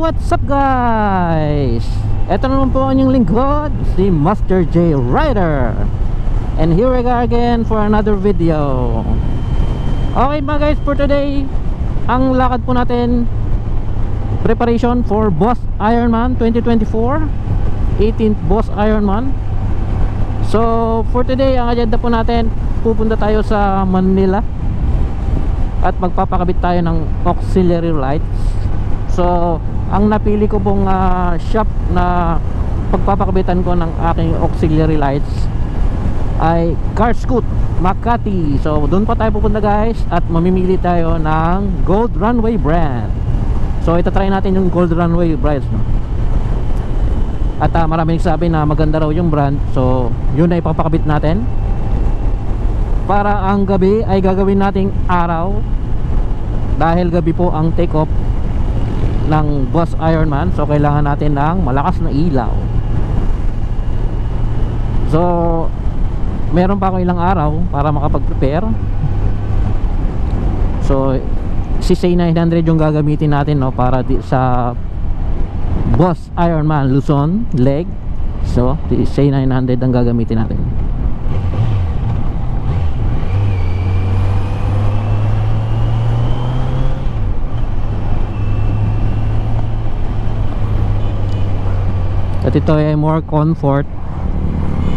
what's up guys? Ito naman po ang inyong lingkod, si Master J Rider. And here we go again for another video. Okay mga guys, for today, ang lakad po natin, preparation for Boss Ironman 2024, 18th Boss Ironman. So for today, ang agenda po natin, pupunta tayo sa Manila at magpapakabit tayo ng auxiliary lights. So ang napili ko pong shop na pagpapakabitan ko ng aking auxiliary lights ay Carscoot Makati. So doon pa tayo pupunta guys, at mamimili tayo ng Gold Runway brand. So itatry natin yung Gold Runway brands, no? At maraming nagsabi na maganda raw yung brand. So yun na ipapakabit natin para ang gabi ay gagawin nating araw, dahil gabi po ang take off ng Boss Ironman. So kailangan natin ng malakas na ilaw. So meron pa ako ilang araw para makapag-prepare. So si CA900 yung gagamitin natin, no, para sa Boss Ironman Luzon leg. So si CA900 ang gagamitin natin. At ito ay more comfort.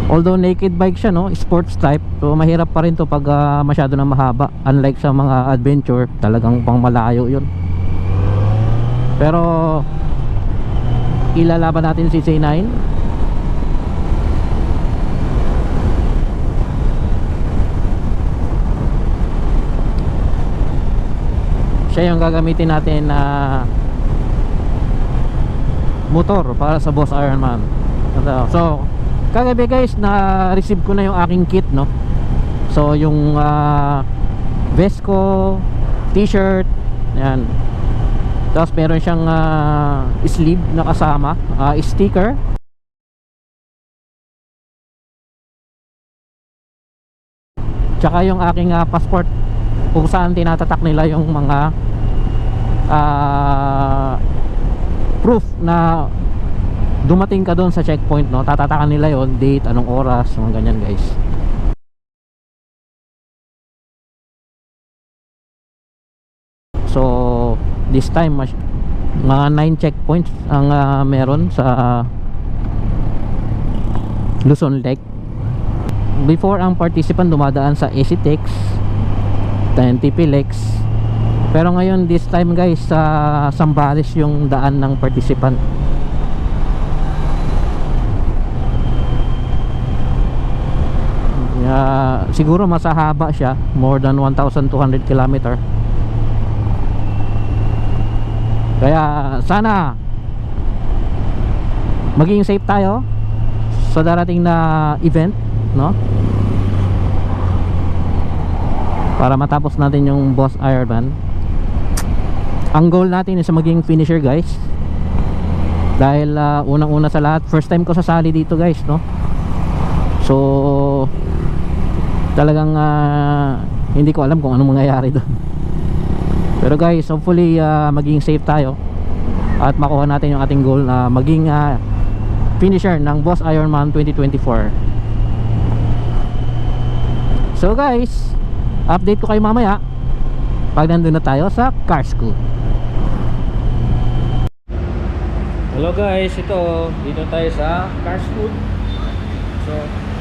Although naked bike siya, no, sports type. So mahirap pa rin to pag masyado na mahaba. Unlike sa mga adventure, talagang pang malayo yun. Pero ilalaban natin si C9. Siya yung gagamitin natin na motor para sa Boss Ironman. So kagabi guys, na-receive ko na yung aking kit, no. So yung vest ko, t-shirt, yan. Tapos meron siyang sleeve na kasama, sticker. Tsaka yung aking passport, kung saan tinatatak nila yung mga proof na dumating ka doon sa checkpoint, no. Tatatakan nila yon, date, anong oras, mga ganyan guys. So this time mga 9 checkpoints ang meron sa Luzon Lake. Before, ang participant dumadaan sa EasyTex, TPLex. Pero ngayon, this time guys, sa Zambales yung daan ng participant. Siguro mas haba siya, more than 1,200 km. Kaya sana maging safe tayo sa darating na event, no? Para matapos natin yung Boss Ironman. Ang goal natin is maging finisher guys, dahil unang-una sa lahat, first time ko sasali dito guys, no? So talagang hindi ko alam kung anong mangyayari doon. Pero guys, hopefully maging safe tayo at makuha natin yung ating goal na maging finisher ng Boss Ironman 2024. So guys, update ko kayo mamaya pag nandun na tayo sa Carscoot. Hello guys, dito tayo sa Carscoot. So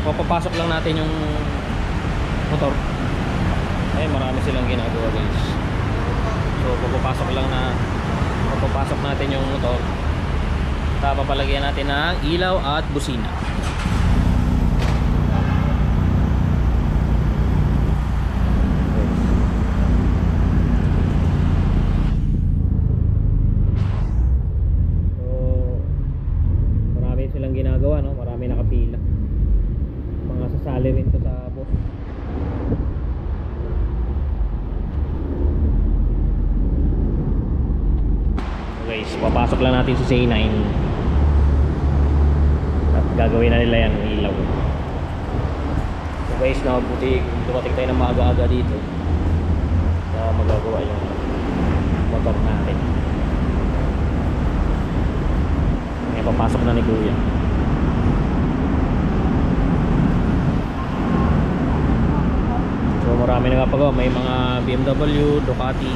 papapasok lang natin yung motor. Ay, marami silang ginagawa guys. So papapasok natin yung motor. Tapos papalagyan natin ng ilaw at busina. Ginagawa, no? Marami nakapila. Mga sasali rin to sa boss. Okay, so papasok lang natin si C9 at gagawin na nila yan, ilaw. So guys, buti dumating tayo ng maaga-aga dito na magagawa yung motor natin. Ayan, papasok na ni Kuya. So marami na kapagawa. May mga BMW, Ducati.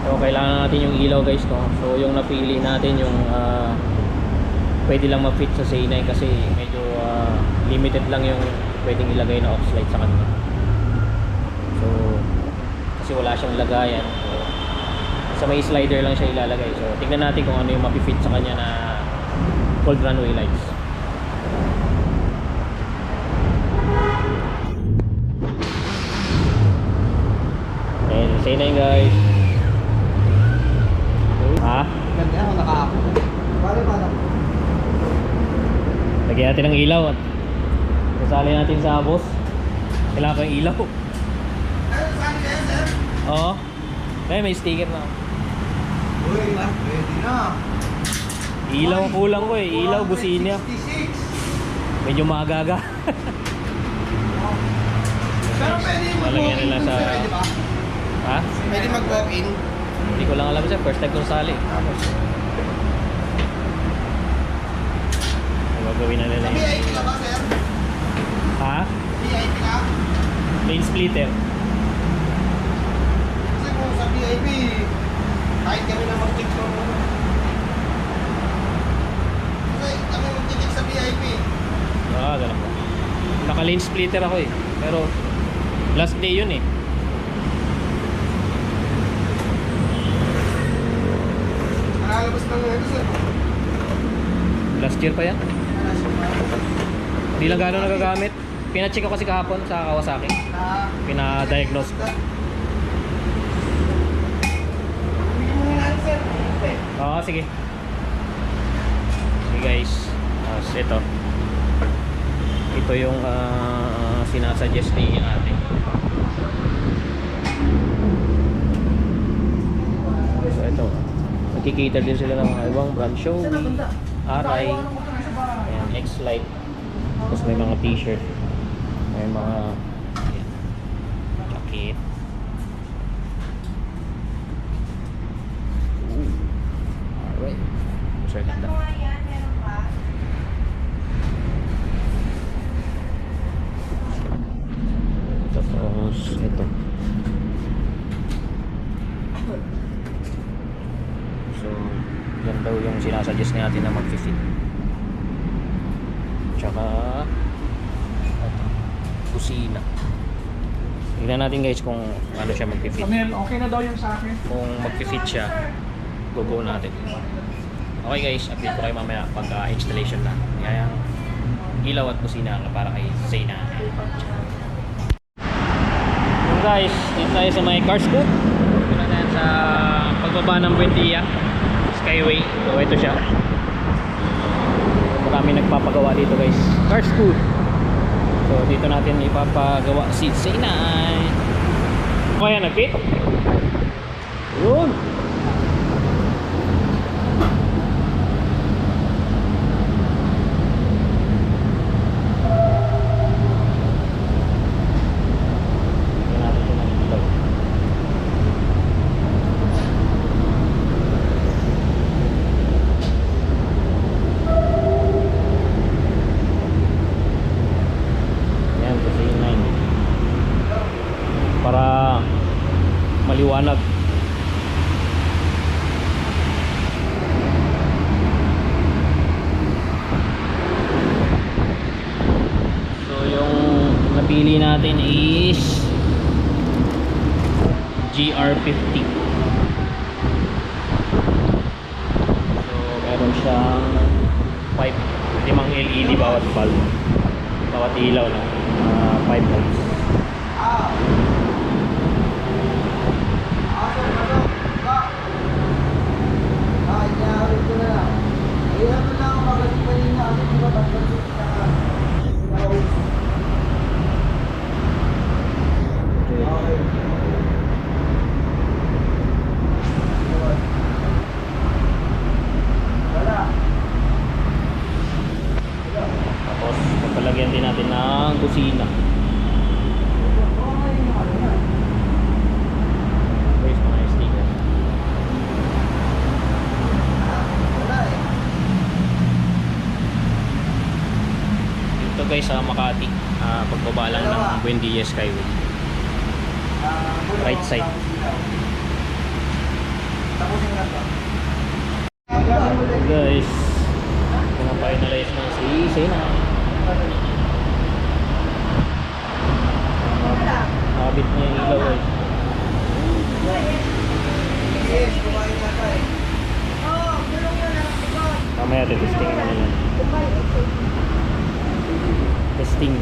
So kailangan natin yung ilaw guys, no? So yung napili natin yung pwede lang ma-fit sa C9 kasi medyo limited lang yung pwedeng ilagay na off light sa kanila. So kasi wala siyang lagayan, so sa may slider lang siya ilalagay. So tingnan natin kung ano yung ma-fit sa kanya na cold runway lights. And C9 guys. Ha? Ganda ako naka-ako. Paano? Lagyan natin ng ilaw at kasali natin sa boss. Kailangan ko yung ilaw. Ano saan kaya, sir? Oo. Kaya may sticker na. Uy, pwede na. Ilaw ang kulang ko eh. Ilaw, busina. 466. Medyo magaga. Pero pwede Lalagyan nila mag-walk-in, sa... sir, di ba? Ha? Pwede mag-walk-in. Hindi ko lang alam sir. First time kong sali. Gagawin na nila Sa yun. VIP ka ba, sir? Ha? VIP ka? Lane splitter. Kasi kung sa VIP, kahit kami na mag-check mo. Kasi kami mag-check sa VIP. Ganun po. Naka lane splitter ako eh. Pero last day yun eh. Nakalabas ng ito, sir. Last year pa yan. Hindi lang gano'n nagagamit. Pina-check ko kasi kahapon sa Kawasaki. Pina-diagnose ko. Bigyan mo na natin, sir. Oo, sige. Sige guys. Tapos ito. Ito yung sinasuggest ni ate. So ito. Nagkikater din sila ng mga ibang brand. Showy, RI, ayan, X-Lite. Tapos may mga t-shirt. May mga ayan, jacket. Alright. Sir, ganda. Tapos ito. So yan daw yung sinasuggest natin na mag-fit. Tsaka ito, kusina. Tignan natin guys kung ano siya mag-fit. Samuel, okay na daw yung sa akin. Kung mag-fit siya, go natin. Okay guys, update ko kayo mamaya pag installation na. Kaya yung ilaw at kusina para kay Zayna. So guys, dito tayo sa may car scoop. Dito na tayo sa pagbaba ng Buendia Skyway. So ito siya. Marami nagpapagawa dito guys. Car scoop. So dito natin ipapagawa si Zayna. Kaya nag-fit? Yun. Para maliwanag. So yung napili natin is GR50. So meron siyang 5 LED bawat bulb, bawat ilaw na 5 volts. Tapos papalagyan din natin ng kusina. guys sa Makati. Pagbaba lang ng Buendia Skyway. Right side. Guys, pina-finalize na si Sena. Nakabit niya yung ilaw guys. Mamaya testing na nila. Testing.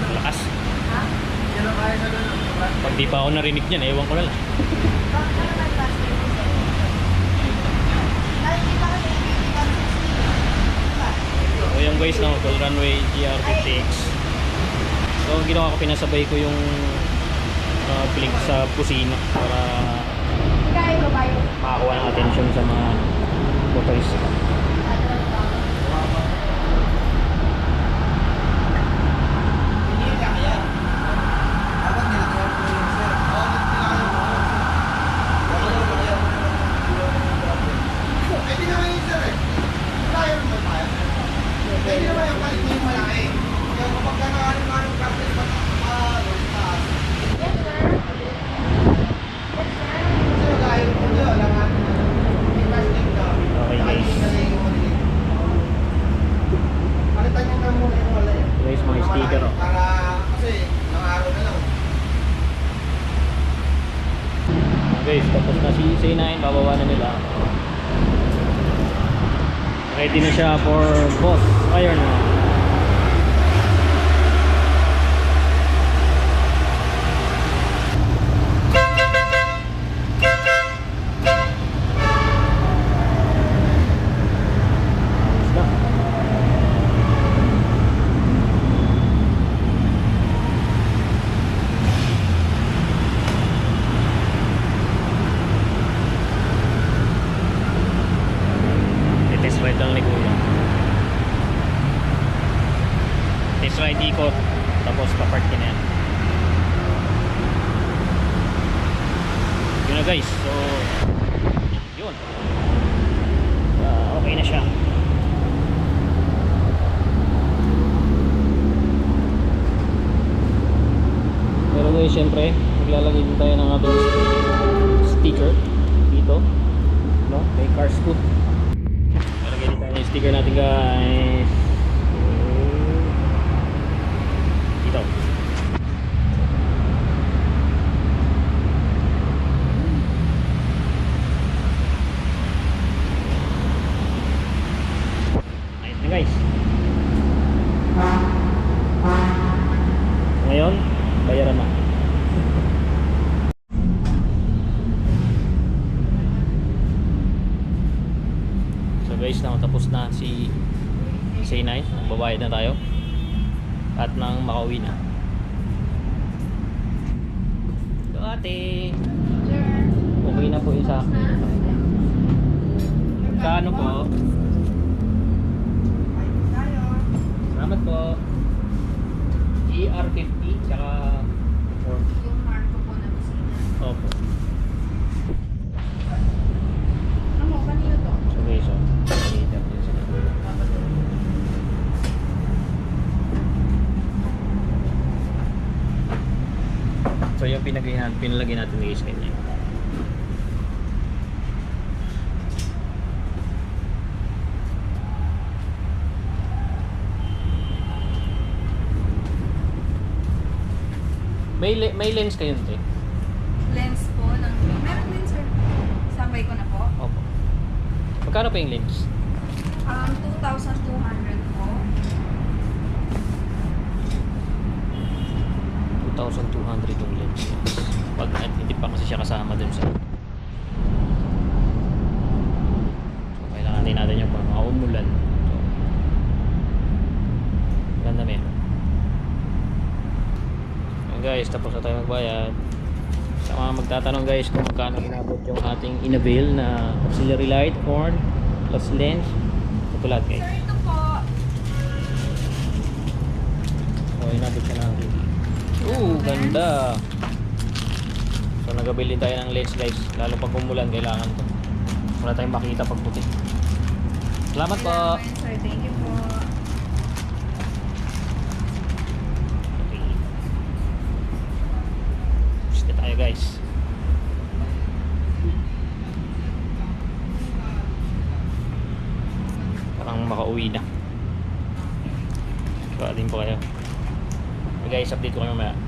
Lakas. Pag di pa ako narinig niyan, ewan ko na lang. So yung guys na full runway GR56. So ang ginawa ko, pinasabay ko yung blink sa pusina para makakuha ng attention sa mga motorista. Guys, mga sticker oh. Kasi nang-araw na lang. Guys, tapos na si C9, bababa na nila. Ready na siya for boss iron. Test ride lang ni Kuya. Test ride ikot, tapos pa-park din yan. Yun na guys, so yun. Okay na siya. Pero guys, syempre maglalagay din tayo ng ating sticker dito, no? May car scoot. Lagyan tayo yung sticker natin guys. Dito. Ayos na guys. Ngayon, bayaran na. Guys, tapos na si C9, babayad na tayo at nang makauwi na. So ate, okay na po yung sa akin. Kano po? Salamat po. GR50 tsaka 4. Yung marko po na busina. Opo. Ano, kanino to? So guys, so later din sila. So yung pinalagay natin guys kanya. May lens kayo nito eh? Lens po ng... Meron din sir. Sabay ko na po. Opo. Magkano pa yung lens? 2,200 po. 2,200 yung lens. Pag pa kasi siya kasama dun sa, so kailangan din natin yung mga umulan. So ganda meron. Ayan guys, tapos na tayo magbayad. Sa mga magtatanong guys kung magkano inabot yung ating in-avail na auxiliary light, horn plus lens, ito lahat guys. Sir, ito po. So inabot siya ng ganda. So nagabili tayo ng lens guys, lalo pag umulan kailangan to, wala tayong makita pag puti. Salamat po. Sir, thank you po. Okay, push na tayo guys. Parang makauwi na. Baka din po kayo. Okay guys, update ko kayo mamaya.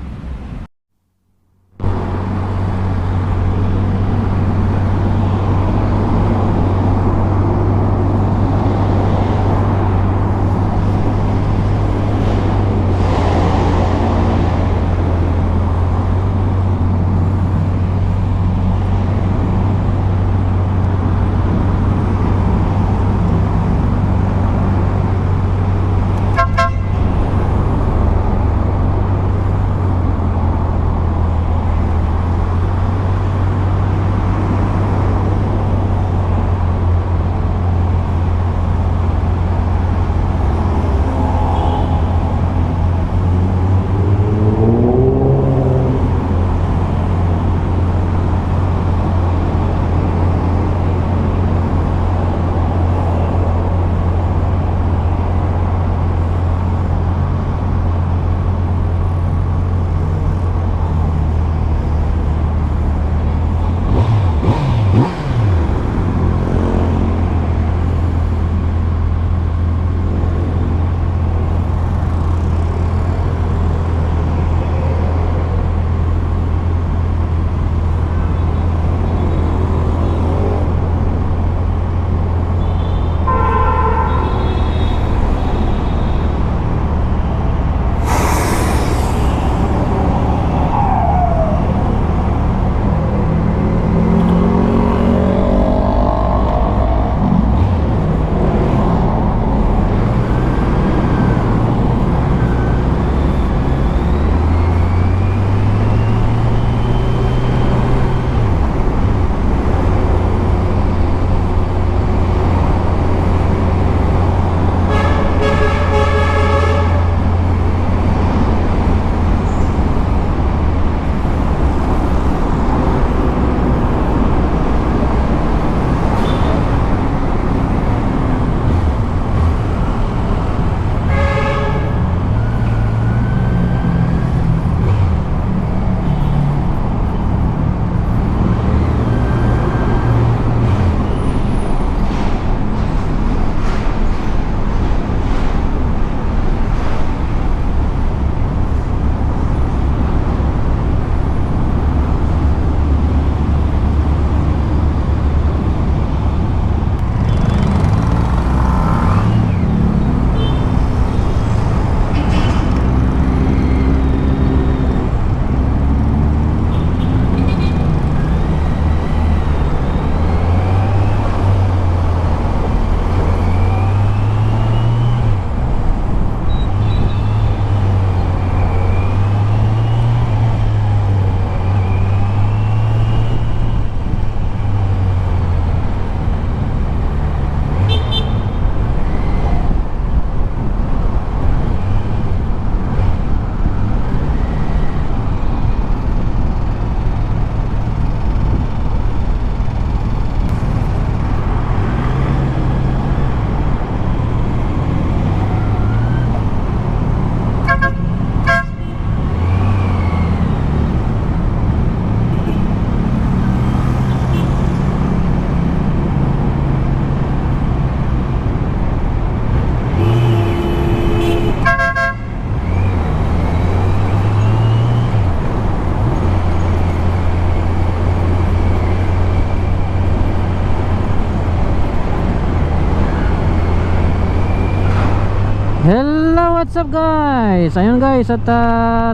Hello, what's up guys? Ayun guys, at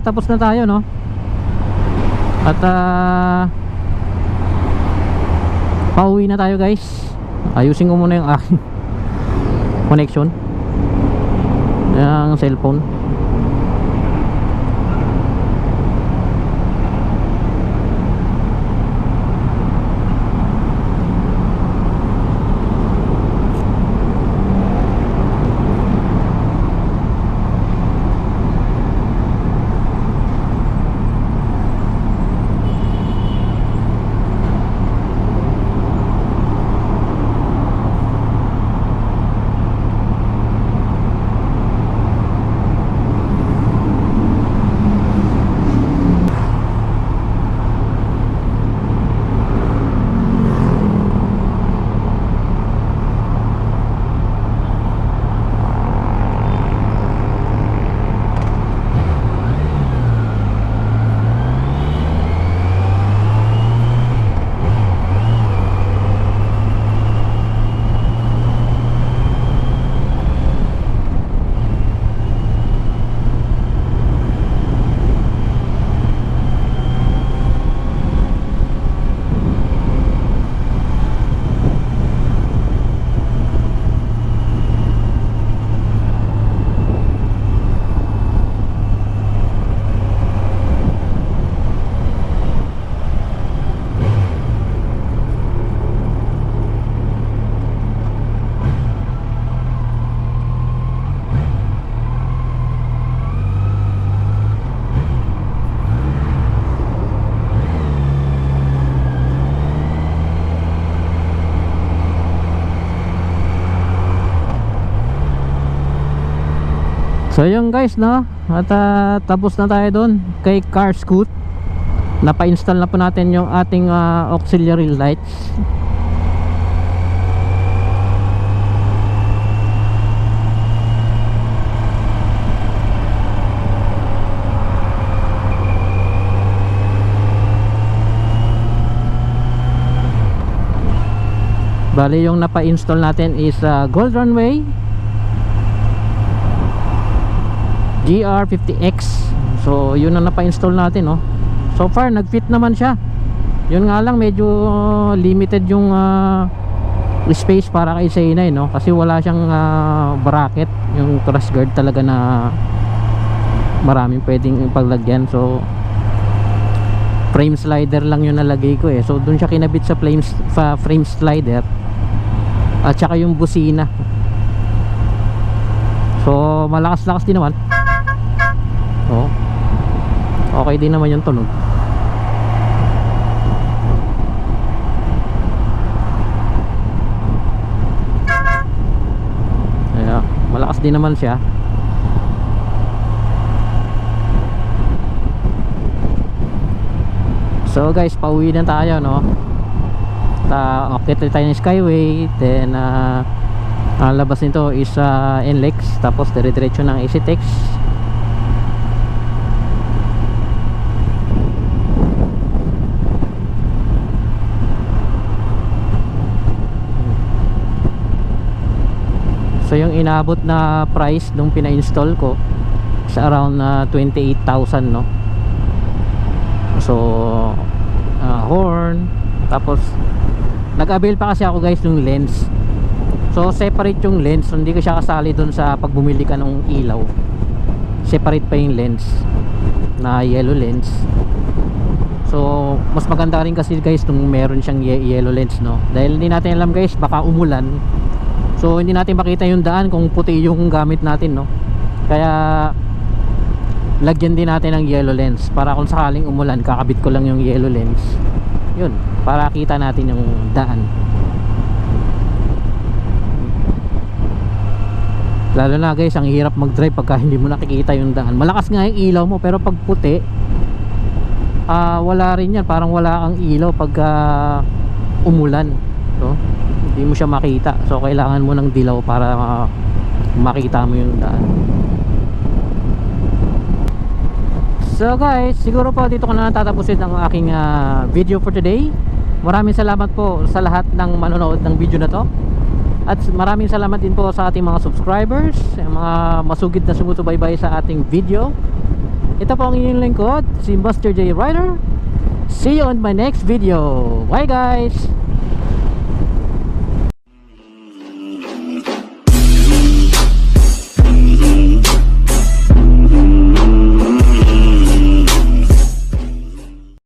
tapos na tayo, no? At Pauwi na tayo guys. Ayusin ko muna yung aking connection ng cellphone. So yun guys, no, at tapos na tayo doon kay Carscoot. Napa-install na po natin yung ating auxiliary lights. Bali yung napa-install natin is Gold Runway GR50X. So yun ang napa-install natin, no. So far nag-fit naman siya. Yun nga lang, medyo limited yung space para kay C9, no, kasi wala siyang bracket, yung crash guard talaga na maraming pwedeng paglagyan. So frame slider lang yung nalagay ko so dun siya kinabit sa frame slider at saka yung busina. So malakas-lakas din naman. Okay din naman yung tunog. Malakas din naman siya. So guys, pauwi na tayo, no. Okay tayo ng Skyway. Then ang labas nito is NLEX. Tapos dire-diretso ng EasyTex. So yung inabot na price nung pina-install ko sa around 28,000, no. So horn, tapos nag-avail pa kasi ako guys ng lens. So separate yung lens, hindi ko siya kasali dun sa pag bumili ka ng ilaw. Separate pa yung lens na yellow lens. So mas maganda rin kasi guys nung meron siyang yellow lens, no. Dahil hindi natin alam guys, baka umulan. So hindi natin makita yung daan kung puti yung gamit natin, no. Kaya lagyan din natin ng yellow lens para kung sakaling umulan, kakabit ko lang yung yellow lens. Yun, para kita natin yung daan. Lalo na guys, ang hirap mag-drive pagka hindi mo nakikita yung daan. Malakas nga yung ilaw mo, pero pag puti wala rin yan, parang wala kang ilaw pagka umulan. So hindi mo siya makita. So kailangan mo ng dilaw para makita mo yung daan. So guys, siguro po dito ko na tatapusin ang aking video for today. Maraming salamat po sa lahat ng manonood ng video na to. At maraming salamat din po sa ating mga subscribers, mga masugid na sumusubaybay sa ating video. Ito po ang inyong lingkod, si Master J Rider. See you on my next video. Bye guys!